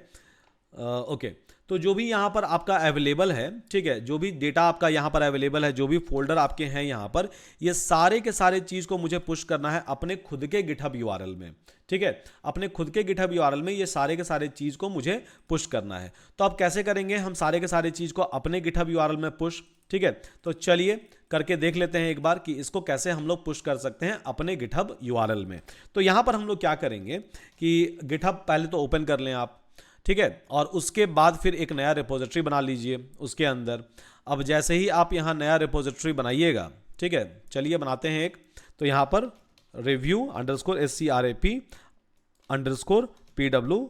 ओके, तो जो भी यहाँ पर आपका अवेलेबल है, ठीक है, जो भी डेटा आपका यहाँ पर अवेलेबल है, जो भी फोल्डर आपके हैं यहाँ पर, ये सारे के सारे चीज़ को मुझे पुश करना है अपने खुद के गिटहब यूआरएल में। ठीक है, अपने खुद के गिटहब यूआरएल में ये सारे के सारे चीज़ को मुझे पुश करना है। तो अब कैसे करेंगे हम सारे के सारे चीज़ को अपने गिटहब यूआरएल में पुश? ठीक है, तो चलिए करके देख लेते हैं एक बार कि इसको कैसे हम लोग पुश कर सकते हैं अपने गिटहब यूआरएल में। तो यहाँ पर हम लोग क्या करेंगे कि गिटहब पहले तो ओपन कर लें आप, ठीक है, और उसके बाद फिर एक नया रिपोजिटरी बना लीजिए उसके अंदर। अब जैसे ही आप यहाँ नया रिपोजिटरी बनाइएगा, ठीक है, चलिए बनाते हैं एक। तो यहाँ पर review_scrap_pw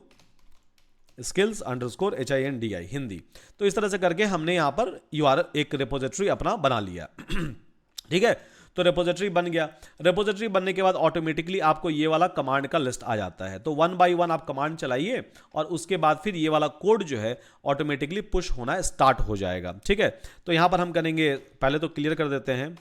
skills_hindi हिंदी, तो इस तरह से करके हमने यहाँ पर यूआरएल एक रिपोजिटरी अपना बना लिया। ठीक है, तो रिपोजिटरी बन गया। रिपोजिटरी बनने के बाद ऑटोमेटिकली आपको ये वाला कमांड का लिस्ट आ जाता है। तो 1 बाय 1 आप कमांड चलाइए और उसके बाद फिर ये वाला कोड जो है ऑटोमेटिकली पुश होना स्टार्ट हो जाएगा। ठीक है, तो यहां पर हम करेंगे, पहले तो क्लियर कर देते हैं,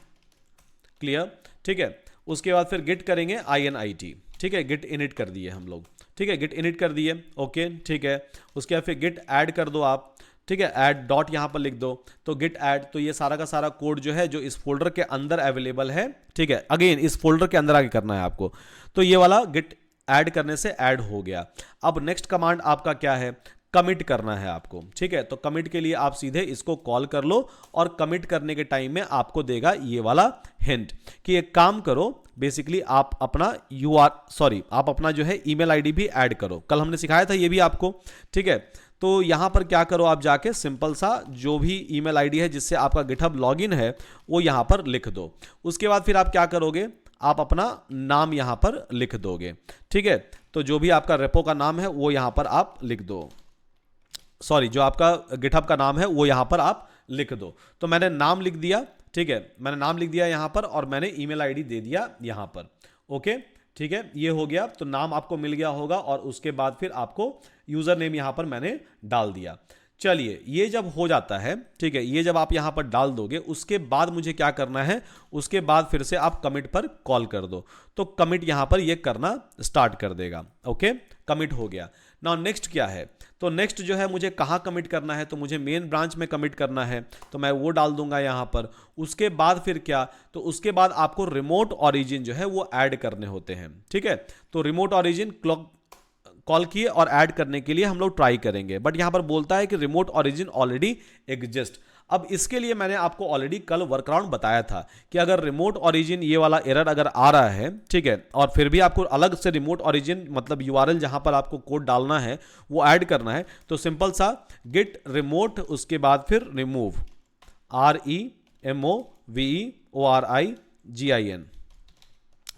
क्लियर। ठीक है, उसके बाद फिर गिट करेंगे init। ठीक है, गिट इनिट कर दिए हम लोग। ठीक है, गिट इनिट कर दिए, ओके, ठीक है। उसके बाद फिर गिट ऐड कर दो आप, ठीक है, ऐड डॉट यहाँ पर लिख दो, तो गिट ऐड, तो ये सारा का सारा कोड जो है जो इस फोल्डर के अंदर अवेलेबल है, ठीक है, अगेन इस फोल्डर के अंदर आगे करना है आपको। तो ये वाला गिट ऐड करने से ऐड हो गया। अब नेक्स्ट कमांड आपका क्या है? कमिट करना है आपको। ठीक है, तो कमिट के लिए आप सीधे इसको कॉल कर लो और कमिट करने के टाइम में आपको देगा ये वाला हिंट कि एक काम करो, बेसिकली आप अपना आप अपना जो है ईमेल आईडी भी ऐड करो। कल हमने सिखाया था ये भी आपको। ठीक है, तो यहां पर क्या करो, आप जाके सिंपल सा जो भी ईमेल आईडी है जिससे आपका गिटहब लॉगिन है वो यहां पर लिख दो। उसके बाद फिर आप क्या करोगे, आप अपना नाम यहां पर लिख दोगे। ठीक है, तो जो भी आपका रेपो का नाम है वो यहां पर आप लिख दो, जो आपका गिटहब का नाम है वो यहां पर आप लिख दो। तो मैंने नाम लिख दिया, ठीक है, मैंने नाम लिख दिया यहां पर और मैंने ईमेल आईडी दे दिया यहां पर। ओके, ठीक है, ये हो गया। तो नाम आपको मिल गया होगा और उसके बाद फिर आपको यूजर नेम यहां पर मैंने डाल दिया। चलिए, ये जब हो जाता है, ठीक है, ये जब आप यहां पर डाल दोगे उसके बाद मुझे क्या करना है, उसके बाद फिर से आप कमिट पर कॉल कर दो, तो कमिट यहां पर ये करना स्टार्ट कर देगा। ओके, कमिट हो गया। नाउ नेक्स्ट क्या है, तो नेक्स्ट जो है मुझे कहां कमिट करना है, तो मुझे मेन ब्रांच में कमिट करना है, तो मैं वो डाल दूंगा यहां पर। उसके बाद फिर क्या, तो उसके बाद आपको रिमोट ऑरिजिन जो है वो ऐड करने होते हैं। ठीक है, तो रिमोट ऑरिजिन कॉल किए और ऐड करने के लिए हम लोग ट्राई करेंगे, बट यहां पर बोलता है कि रिमोट ऑरिजिन ऑलरेडी एग्जिस्ट। अब इसके लिए मैंने आपको ऑलरेडी कल वर्कअराउंड बताया था कि अगर रिमोट ऑरिजिन ये वाला एरर अगर आ रहा है, ठीक है, और फिर भी आपको अलग से रिमोट ऑरिजिन मतलब यूआरएल जहां पर आपको कोड डालना है वो ऐड करना है, तो सिंपल सा गिट रिमोट, उसके बाद फिर रिमूव REMOVEORIGIN,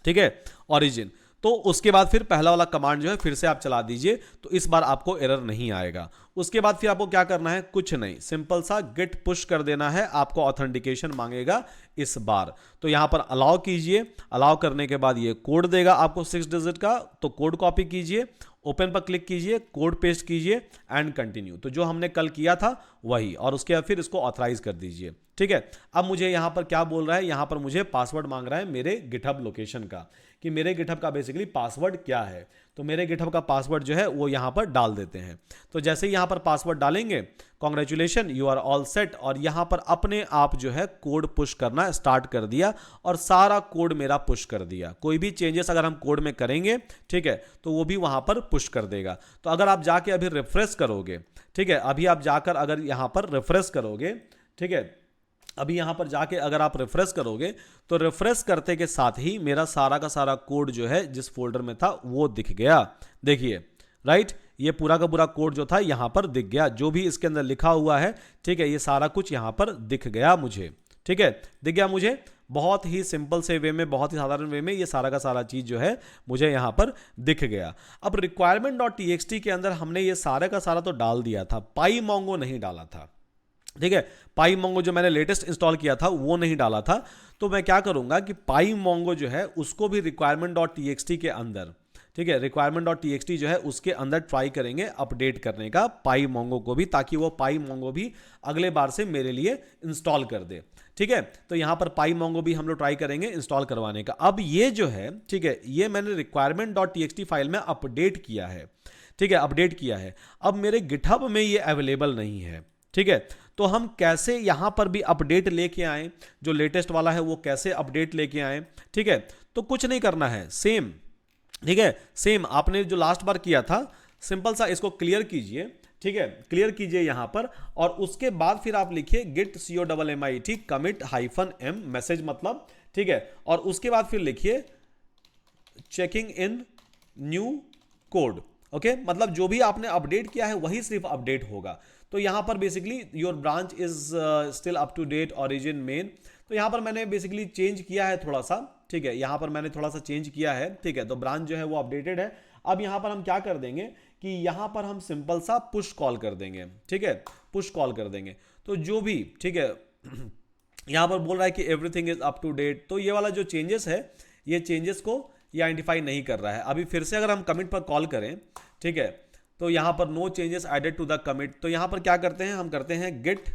ठीक है, ऑरिजिन। तो उसके बाद फिर पहला वाला कमांड जो है फिर से आप चला दीजिए, तो इस बार आपको एरर नहीं आएगा। उसके बाद फिर आपको क्या करना है, कुछ नहीं, सिंपल सा गिट पुश कर देना है। आपको ऑथेंटिकेशन मांगेगा इस बार, तो यहां पर अलाउ कीजिए। अलाउ करने के बाद ये कोड देगा आपको 6 डिजिट का, तो कोड कॉपी कीजिए। ओपन पर क्लिक कीजिए, कोड पेस्ट कीजिए एंड कंटिन्यू। तो जो हमने कल किया था वही, और उसके बाद फिर इसको ऑथराइज कर दीजिए। ठीक है, अब मुझे यहाँ पर क्या बोल रहा है, यहाँ पर मुझे पासवर्ड मांग रहा है मेरे गिटहब लोकेशन का, कि मेरे गिटहब का बेसिकली पासवर्ड क्या है। तो मेरे गिटहब का पासवर्ड जो है वो यहाँ पर डाल देते हैं। तो जैसे ही यहाँ पर पासवर्ड डालेंगे, congratulation you are all set, और यहाँ पर अपने आप जो है कोड पुश करना स्टार्ट कर दिया, और सारा कोड मेरा पुश कर दिया। कोई भी चेंजेस अगर हम कोड में करेंगे, ठीक है, तो वो भी वहाँ पर पुश कर देगा। तो अगर आप जाके अभी रिफ्रेश करोगे, ठीक है, अभी आप जाकर अगर यहाँ पर रिफ्रेश करोगे, ठीक है, अभी यहाँ पर जाके अगर आप रिफ्रेश करोगे तो रिफ्रेश करते के साथ ही मेरा सारा का सारा कोड जो है जिस फोल्डर में था वो दिख गया। देखिए, राइट, ये पूरा का पूरा कोड जो था यहाँ पर दिख गया, जो भी इसके अंदर लिखा हुआ है, ठीक है, ये सारा कुछ यहाँ पर दिख गया मुझे। ठीक है, दिख गया मुझे, बहुत ही सिंपल से वे में, बहुत ही साधारण वे में ये सारा का सारा चीज़ जो है मुझे यहाँ पर दिख गया। अब requirement.txt के अंदर हमने ये सारा का सारा तो डाल दिया था, PyMongo नहीं डाला था। ठीक है, PyMongo जो मैंने लेटेस्ट इंस्टॉल किया था वो नहीं डाला था। तो मैं क्या करूंगा कि PyMongo जो है उसको भी requirement.txt के अंदर, ठीक है, requirement.txt जो है उसके अंदर ट्राई करेंगे अपडेट करने का PyMongo को भी, ताकि वो PyMongo भी अगले बार से मेरे लिए इंस्टॉल कर दे। ठीक है, तो यहाँ पर PyMongo भी हम लोग ट्राई करेंगे इंस्टॉल करवाने का। अब ये जो है, ठीक है, ये मैंने requirement.txt फाइल में अपडेट किया है। ठीक है, अपडेट किया है। अब मेरे गिटहब में ये अवेलेबल नहीं है। ठीक है, तो हम कैसे यहां पर भी अपडेट लेके आए, जो लेटेस्ट वाला है वो कैसे अपडेट लेके आए। ठीक है, तो कुछ नहीं करना है, सेम, ठीक है, सेम आपने जो लास्ट बार किया था, सिंपल सा इसको क्लियर कीजिए। ठीक है, क्लियर कीजिए यहां पर, और उसके बाद फिर आप लिखिए git commit commit -m message मतलब, ठीक है, और उसके बाद फिर लिखिए checking in new code. Okay, मतलब जो भी आपने अपडेट किया है वही सिर्फ अपडेट होगा। तो यहां पर basically your branch is still up to date origin main. तो यहां पर मैंने बेसिकली चेंज किया है थोड़ा सा। ठीक है, यहां पर मैंने थोड़ा सा चेंज किया है। ठीक है, तो ब्रांच जो है वो अपडेटेड है। अब यहां पर हम क्या कर देंगे कि यहां पर हम सिंपल सा पुश कॉल कर देंगे। ठीक है, पुश कॉल कर देंगे। तो जो भी, ठीक है, यहां पर बोल रहा है कि everything is up to date, तो ये वाला जो चेंजेस है, ये चेंजेस को ये आइडेंटिफाई नहीं कर रहा है। अभी फिर से अगर हम कमिट पर कॉल करें, ठीक है, तो यहां पर no changes added to the commit, तो यहां पर क्या करते हैं, हम करते हैं git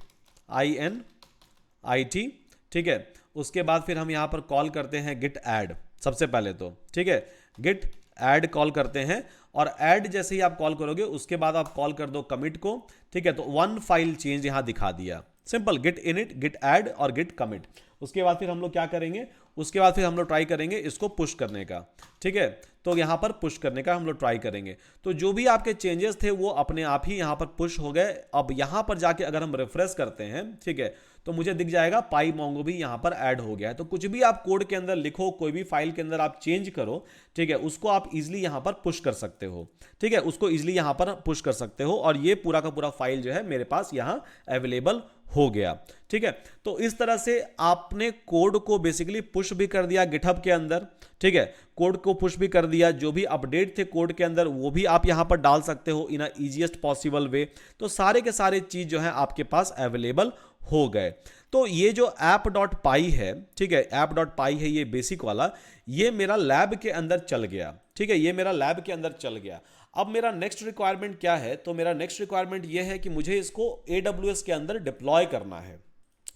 init। ठीक है, उसके बाद फिर हम यहां पर कॉल करते हैं git add सबसे पहले तो। ठीक है, git add कॉल करते हैं, और add जैसे ही आप कॉल करोगे उसके बाद आप कॉल कर दो कमिट को। ठीक है, तो वन फाइल चेंज यहां दिखा दिया, simple git init git add और git commit। उसके बाद फिर हम लोग क्या करेंगे, उसके बाद फिर हम लोग ट्राई करेंगे इसको पुश करने का। ठीक है, तो यहां पर पुश करने का हम लोग ट्राई करेंगे। तो जो भी आपके चेंजेस थे वो अपने आप ही यहां पर पुश हो गए। अब यहां पर जाके अगर हम रिफ्रेश करते हैं, ठीक है, तो मुझे दिख जाएगा PyMongo भी यहां पर ऐड हो गया है। तो कुछ भी आप कोड के अंदर लिखो, कोई भी फाइल के अंदर आप चेंज करो, ठीक है, उसको आप इजीली यहां पर पुश कर सकते हो। ठीक है, उसको इजीली यहां पर पुश कर सकते हो, और ये पूरा का पूरा फाइल जो है मेरे पास यहां अवेलेबल हो गया। ठीक है, तो इस तरह से आपने कोड को बेसिकली पुश भी कर दिया गिटहब के अंदर। ठीक है, कोड को पुश भी कर दिया, जो भी अपडेट थे कोड के अंदर वो भी आप यहां पर डाल सकते हो इन ईजीएस्ट पॉसिबल वे। तो सारे के सारे चीज जो है आपके पास अवेलेबल हो गए। तो ये जो app.py है, ठीक है, app.py है ये बेसिक वाला, ये मेरा लैब के अंदर चल गया। ठीक है, ये मेरा लैब के अंदर चल गया। अब मेरा नेक्स्ट रिक्वायरमेंट क्या है, तो मेरा नेक्स्ट रिक्वायरमेंट ये है कि मुझे इसको AWS के अंदर डिप्लॉय करना है।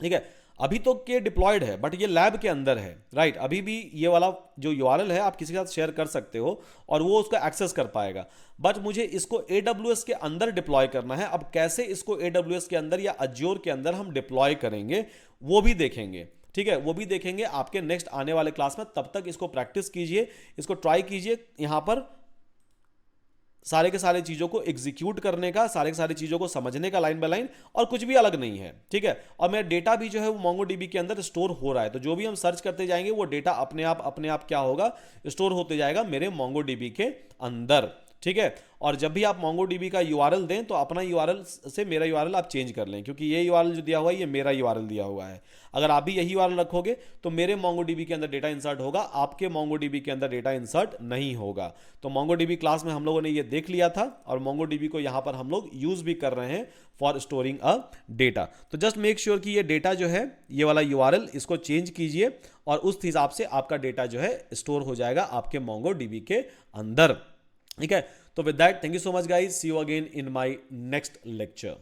ठीक है, अभी तो के डिप्लॉयड है बट ये लैब के अंदर है, राइट। अभी भी ये वाला जो URL है आप किसी के साथ शेयर कर सकते हो और वो उसका एक्सेस कर पाएगा, बट मुझे इसको AWS के अंदर डिप्लॉय करना है। अब कैसे इसको AWS के अंदर या Azure के अंदर हम डिप्लॉय करेंगे वो भी देखेंगे। ठीक है, वो भी देखेंगे आपके नेक्स्ट आने वाले क्लास में। तब तक इसको प्रैक्टिस कीजिए, इसको ट्राई कीजिए, यहां पर सारे के सारे चीजों को एग्जीक्यूट करने का, सारे के सारे चीजों को समझने का लाइन बाय लाइन, और कुछ भी अलग नहीं है। ठीक है, और मेरा डेटा भी जो है वो MongoDB के अंदर स्टोर हो रहा है। तो जो भी हम सर्च करते जाएंगे वो डेटा अपने आप क्या होगा, स्टोर होते जाएगा मेरे MongoDB के अंदर। ठीक है, और जब भी आप MongoDB का URL दें तो अपना URL से मेरा URL आप चेंज कर लें, क्योंकि ये URL जो दिया हुआ है ये मेरा URL दिया हुआ है। अगर आप भी यही URL रखोगे तो मेरे MongoDB के अंदर डेटा इंसर्ट होगा, आपके MongoDB के अंदर डेटा इंसर्ट नहीं होगा। तो MongoDB क्लास में हम लोगों ने ये देख लिया था, और MongoDB को यहाँ पर हम लोग यूज भी कर रहे हैं फॉर स्टोरिंग अ डेटा। तो जस्ट मेक श्योर कि ये डेटा जो है, ये वाला URL, इसको चेंज कीजिए, और उस हिसाब से आपका डेटा जो है स्टोर हो जाएगा आपके MongoDB के अंदर। ठीक है। तो with that thank you so much guys, see you again in my next lecture.